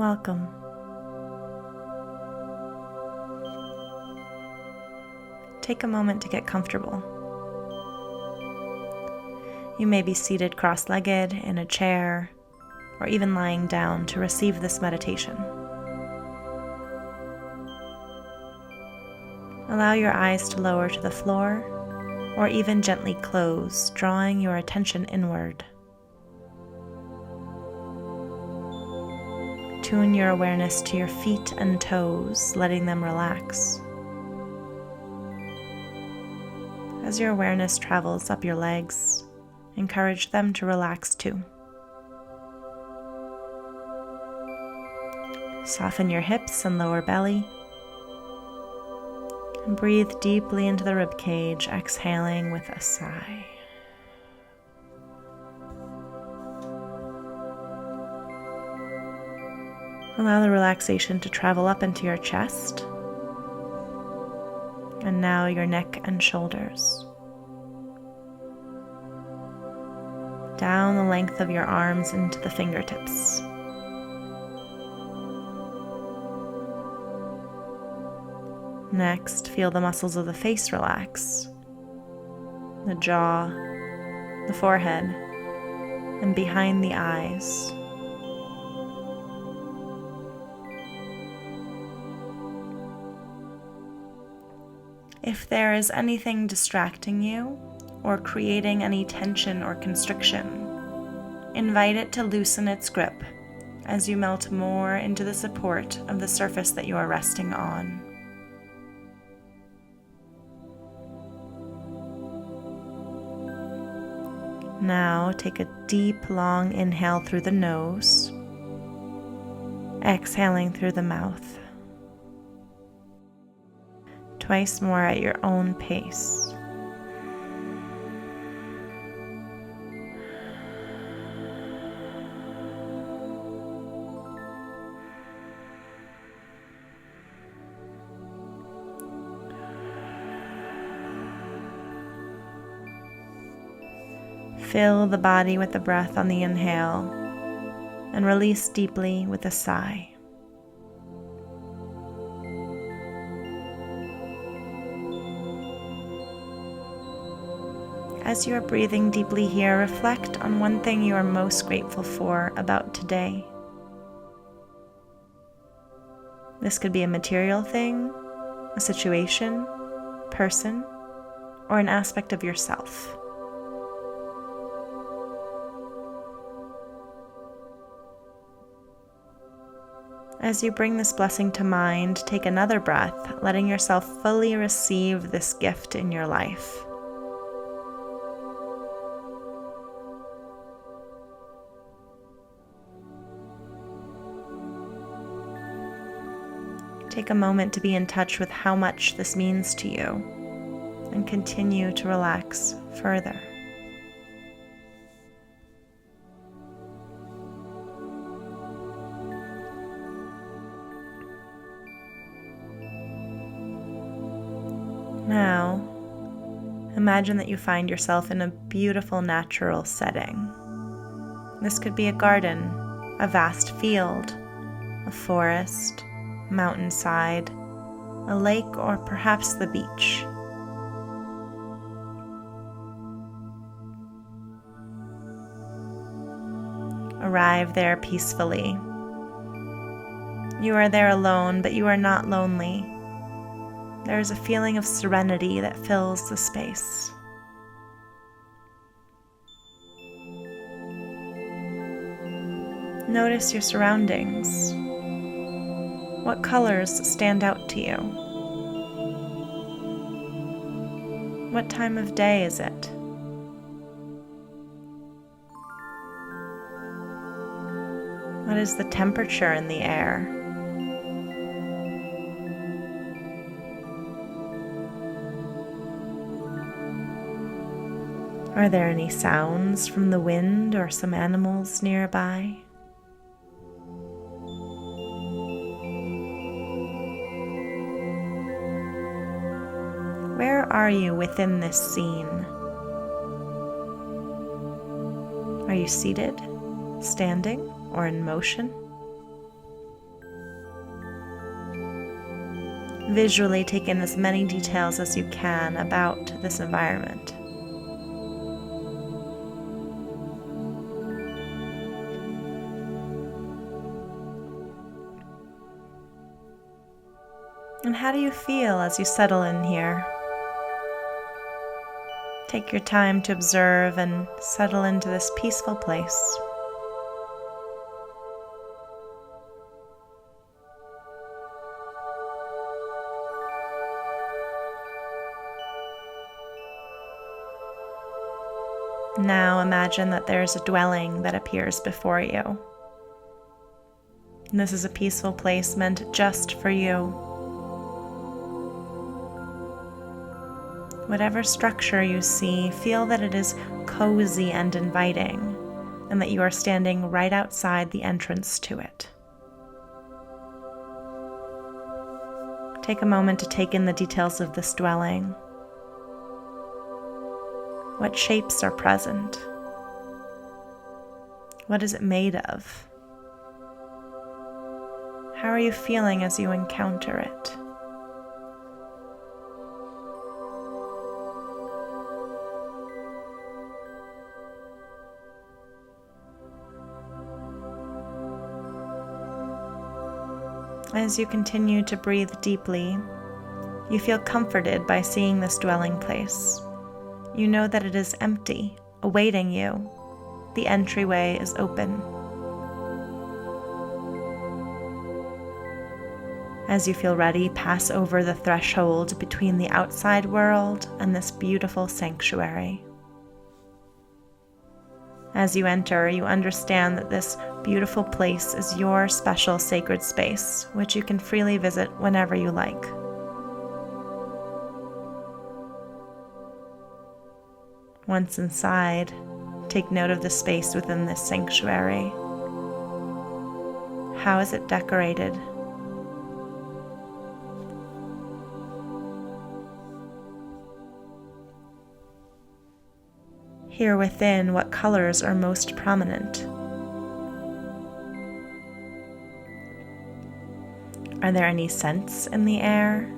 Welcome. Take a moment to get comfortable. You may be seated cross-legged in a chair or even lying down to receive this meditation. Allow your eyes to lower to the floor or even gently close, drawing your attention inward. Tune your awareness to your feet and toes, letting them relax. As your awareness travels up your legs, encourage them to relax too. Soften your hips and lower belly. And breathe deeply into the rib cage, exhaling with a sigh. Allow the relaxation to travel up into your chest, and now your neck and shoulders. Down the length of your arms into the fingertips. Next, feel the muscles of the face relax, the jaw, the forehead, and behind the eyes. If there is anything distracting you or creating any tension or constriction, invite it to loosen its grip as you melt more into the support of the surface that you are resting on. Now take a deep, long inhale through the nose, exhaling through the mouth. Twice more at your own pace. Fill the body with the breath on the inhale and release deeply with a sigh. As you are breathing deeply here, reflect on one thing you are most grateful for about today. This could be a material thing, a situation, person, or an aspect of yourself. As you bring this blessing to mind, take another breath, letting yourself fully receive this gift in your life. Take a moment to be in touch with how much this means to you, and continue to relax further. Now, imagine that you find yourself in a beautiful natural setting. This could be a garden, a vast field, a forest, mountainside, a lake, or perhaps the beach. Arrive there peacefully. You are there alone, but you are not lonely. There is a feeling of serenity that fills the space. Notice your surroundings. What colors stand out to you? What time of day is it? What is the temperature in the air? Are there any sounds from the wind or some animals nearby? Where are you within this scene? Are you seated, standing, or in motion? Visually take in as many details as you can about this environment. And how do you feel as you settle in here? Take your time to observe and settle into this peaceful place. Now imagine that there is a dwelling that appears before you. And this is a peaceful place meant just for you. Whatever structure you see, feel that it is cozy and inviting, and that you are standing right outside the entrance to it. Take a moment to take in the details of this dwelling. What shapes are present? What is it made of? How are you feeling as you encounter it? As you continue to breathe deeply, you feel comforted by seeing this dwelling place. You know that it is empty, awaiting you. The entryway is open. As you feel ready, pass over the threshold between the outside world and this beautiful sanctuary. As you enter, you understand that this beautiful place is your special sacred space, which you can freely visit whenever you like. Once inside, take note of the space within this sanctuary. How is it decorated? Here within, what colors are most prominent? Are there any scents in the air?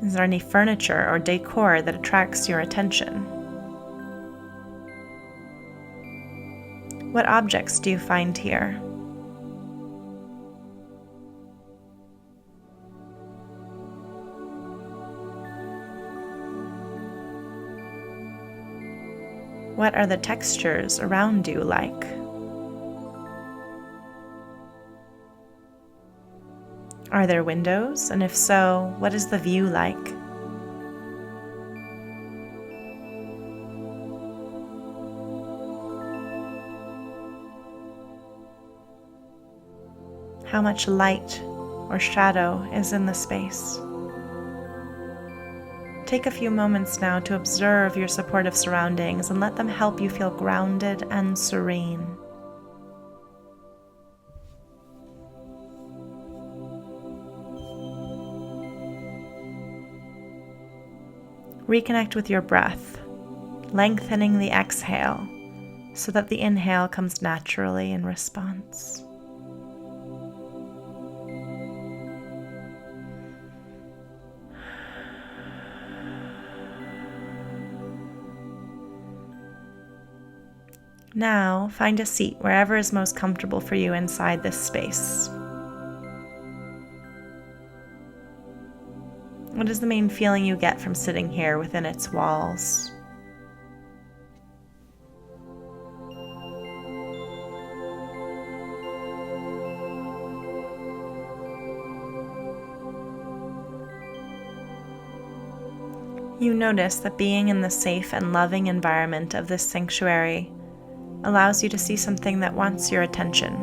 Is there any furniture or decor that attracts your attention? What objects do you find here? What are the textures around you like? Are there windows? And if so, what is the view like? How much light or shadow is in the space? Take a few moments now to observe your supportive surroundings and let them help you feel grounded and serene. Reconnect with your breath, lengthening the exhale so that the inhale comes naturally in response. Now, find a seat wherever is most comfortable for you inside this space. What is the main feeling you get from sitting here within its walls? You notice that being in the safe and loving environment of this sanctuary allows you to see something that wants your attention.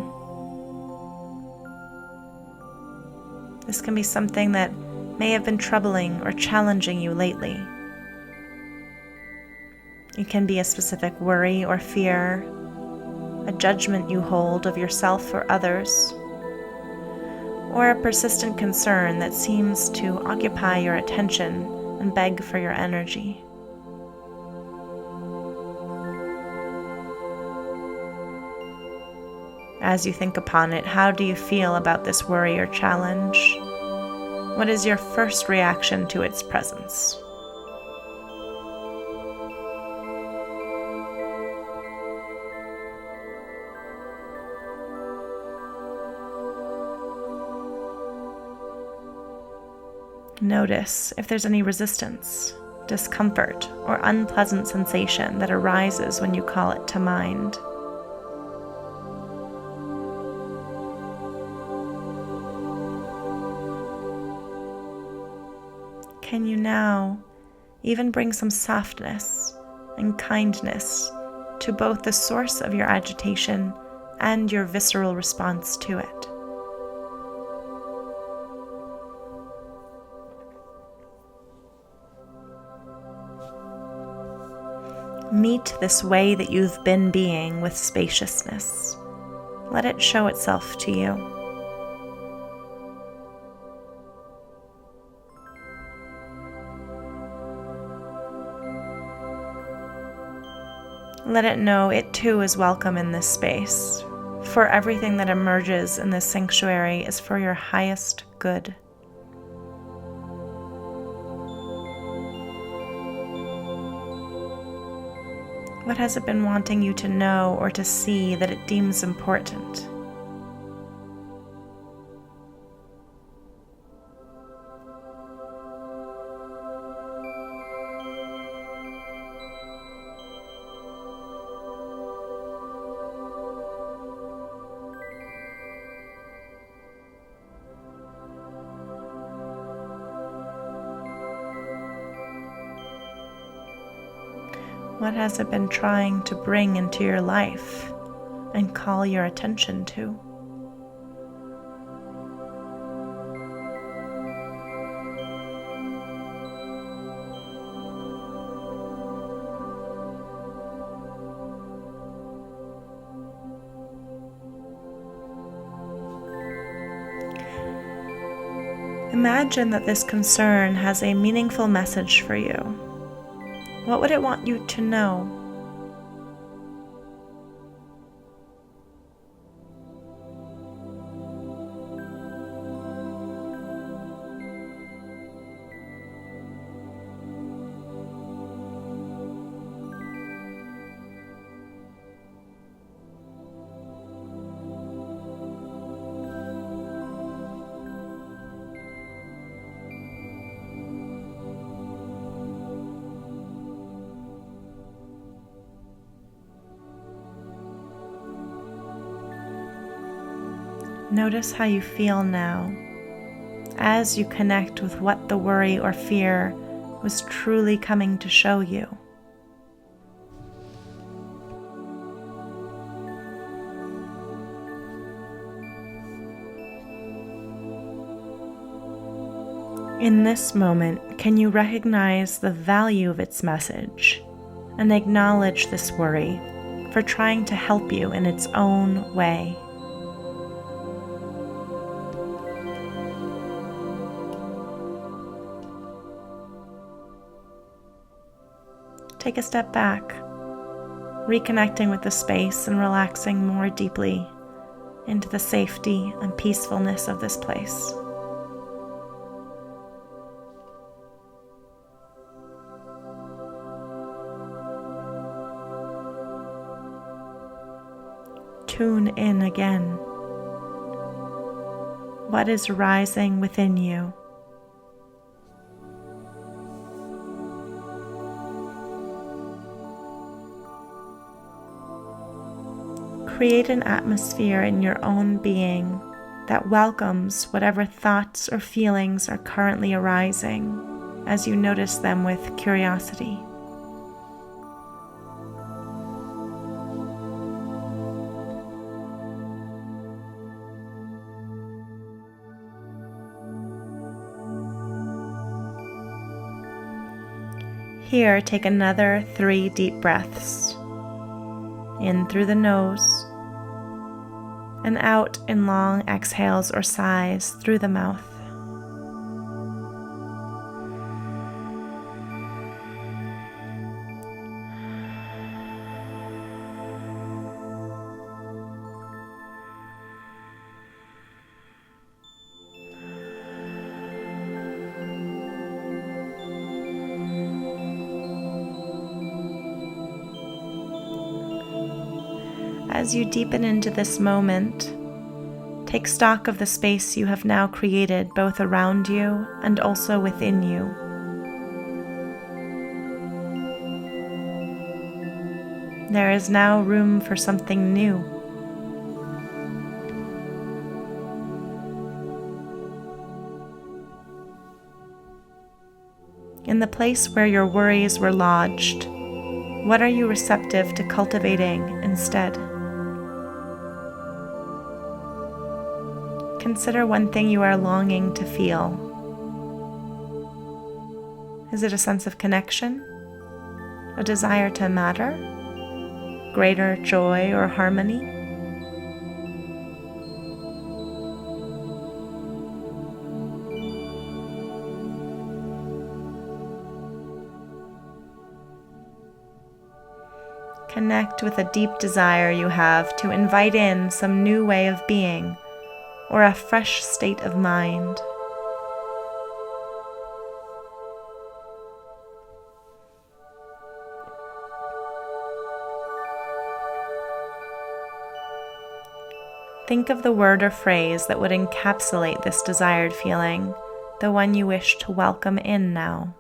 This can be something that may have been troubling or challenging you lately. It can be a specific worry or fear, a judgment you hold of yourself or others, or a persistent concern that seems to occupy your attention and beg for your energy. As you think upon it, how do you feel about this worry or challenge? What is your first reaction to its presence? Notice if there's any resistance, discomfort, or unpleasant sensation that arises when you call it to mind. Can you now even bring some softness and kindness to both the source of your agitation and your visceral response to it? Meet this way that you've been being with spaciousness. Let it show itself to you. Let it know it too is welcome in this space, for everything that emerges in this sanctuary is for your highest good. What has it been wanting you to know or to see that it deems important? What has it been trying to bring into your life and call your attention to? Imagine that this concern has a meaningful message for you. What would it want you to know? Notice how you feel now as you connect with what the worry or fear was truly coming to show you. In this moment, can you recognize the value of its message and acknowledge this worry for trying to help you in its own way? Take a step back, reconnecting with the space and relaxing more deeply into the safety and peacefulness of this place. Tune in again. What is rising within you? Create an atmosphere in your own being that welcomes whatever thoughts or feelings are currently arising as you notice them with curiosity. Here, take another 3 deep breaths. In through the nose, and out in long exhales or sighs through the mouth. As you deepen into this moment, take stock of the space you have now created both around you and also within you. There is now room for something new. In the place where your worries were lodged, what are you receptive to cultivating instead? Consider one thing you are longing to feel. Is it a sense of connection? A desire to matter? Greater joy or harmony? Connect with a deep desire you have to invite in some new way of being or a fresh state of mind. Think of the word or phrase that would encapsulate this desired feeling, the one you wish to welcome in now.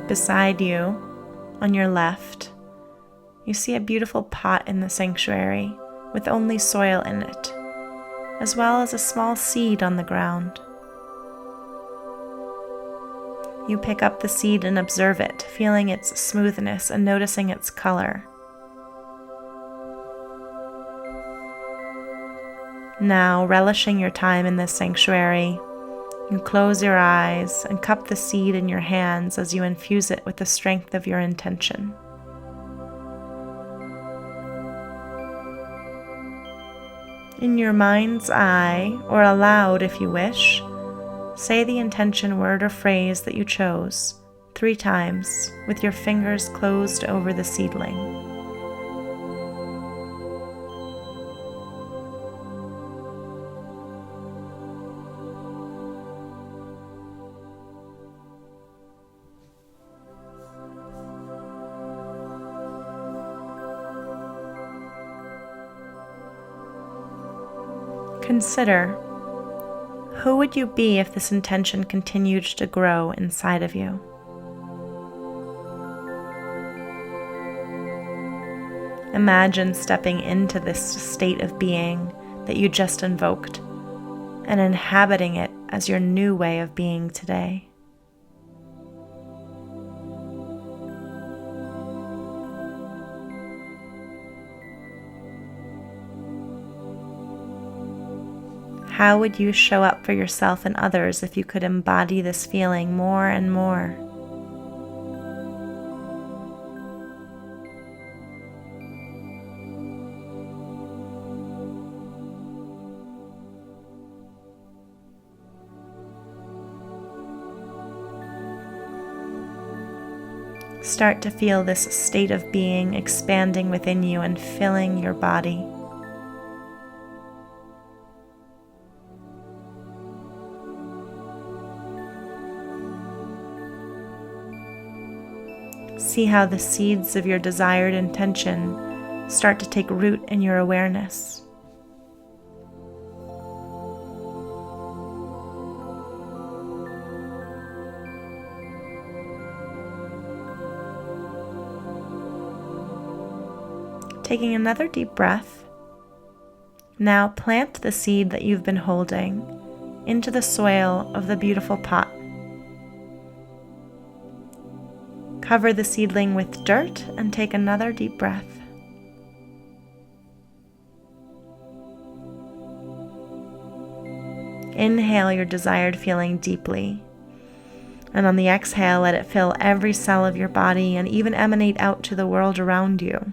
Beside you, on your left, you see a beautiful pot in the sanctuary with only soil in it, as well as a small seed on the ground. You pick up the seed and observe it, feeling its smoothness and noticing its color. Now, relishing your time in this sanctuary, you close your eyes and cup the seed in your hands as you infuse it with the strength of your intention. In your mind's eye, or aloud if you wish, say the intention word or phrase that you chose 3 times with your fingers closed over the seedling. Consider, who would you be if this intention continued to grow inside of you? Imagine stepping into this state of being that you just invoked and inhabiting it as your new way of being today. How would you show up for yourself and others if you could embody this feeling more and more? Start to feel this state of being expanding within you and filling your body. See how the seeds of your desired intention start to take root in your awareness. Taking another deep breath, now plant the seed that you've been holding into the soil of the beautiful pot. Cover the seedling with dirt and take another deep breath. Inhale your desired feeling deeply, and on the exhale, let it fill every cell of your body and even emanate out to the world around you.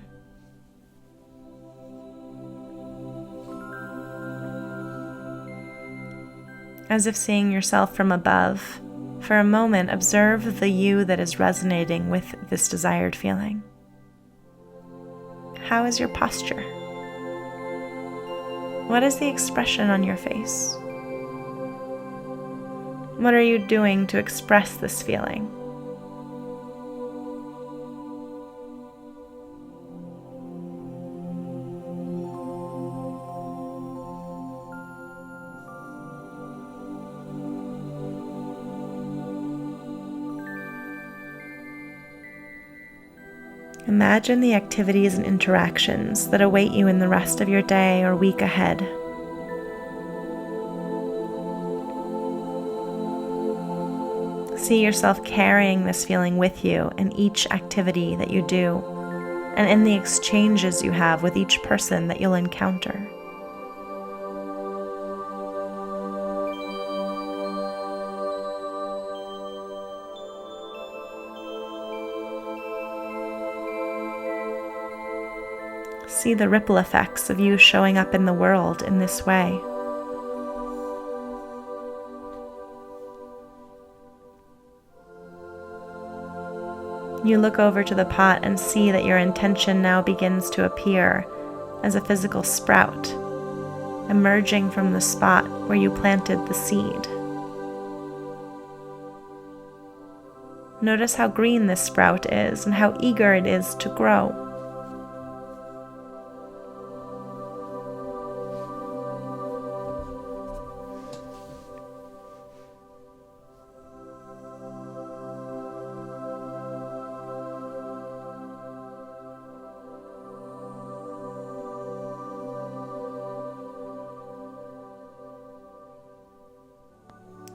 As if seeing yourself from above, for a moment, observe the you that is resonating with this desired feeling. How is your posture? What is the expression on your face? What are you doing to express this feeling? Imagine the activities and interactions that await you in the rest of your day or week ahead. See yourself carrying this feeling with you in each activity that you do, and in the exchanges you have with each person that you'll encounter. See the ripple effects of you showing up in the world in this way. You look over to the pot and see that your intention now begins to appear as a physical sprout, emerging from the spot where you planted the seed. Notice how green this sprout is and how eager it is to grow.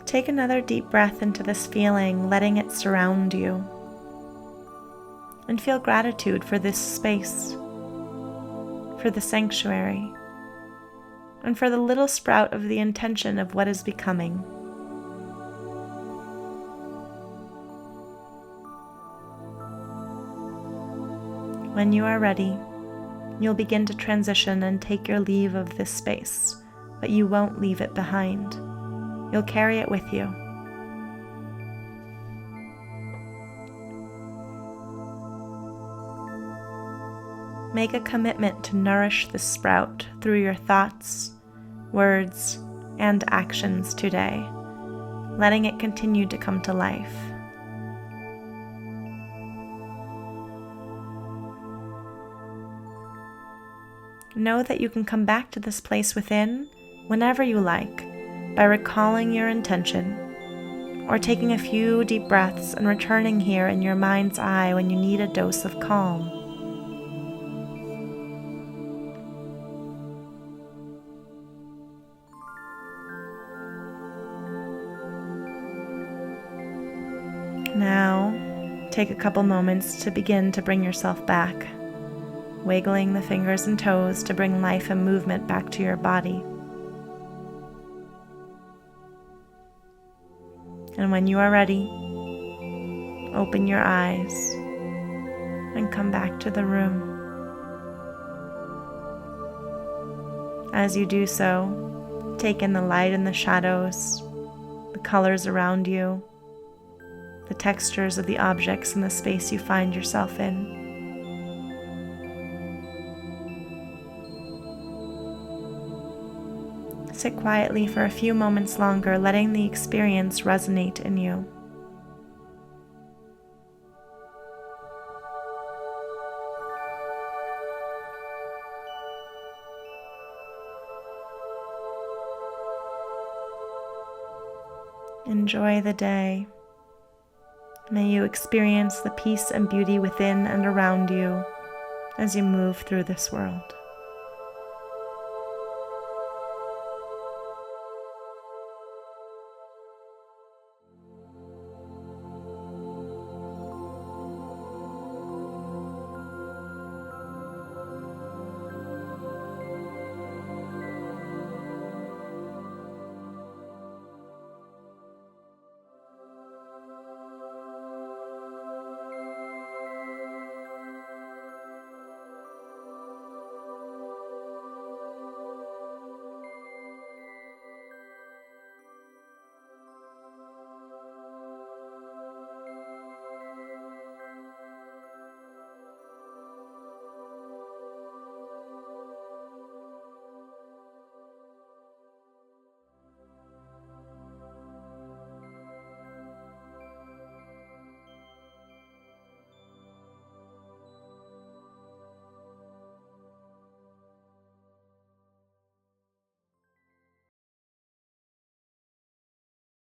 Take another deep breath into this feeling, letting it surround you. And feel gratitude for this space, for the sanctuary, and for the little sprout of the intention of what is becoming. When you are ready, you'll begin to transition and take your leave of this space, but you won't leave it behind. You'll carry it with you. Make a commitment to nourish this sprout through your thoughts, words, and actions today, letting it continue to come to life. Know that you can come back to this place within whenever you like, by recalling your intention, or taking a few deep breaths and returning here in your mind's eye when you need a dose of calm. Now, take a couple moments to begin to bring yourself back, wiggling the fingers and toes to bring life and movement back to your body. And when you are ready, open your eyes and come back to the room. As you do so, take in the light and the shadows, the colors around you, the textures of the objects in the space you find yourself in. Sit quietly for a few moments longer, letting the experience resonate in you. Enjoy the day. May you experience the peace and beauty within and around you as you move through this world.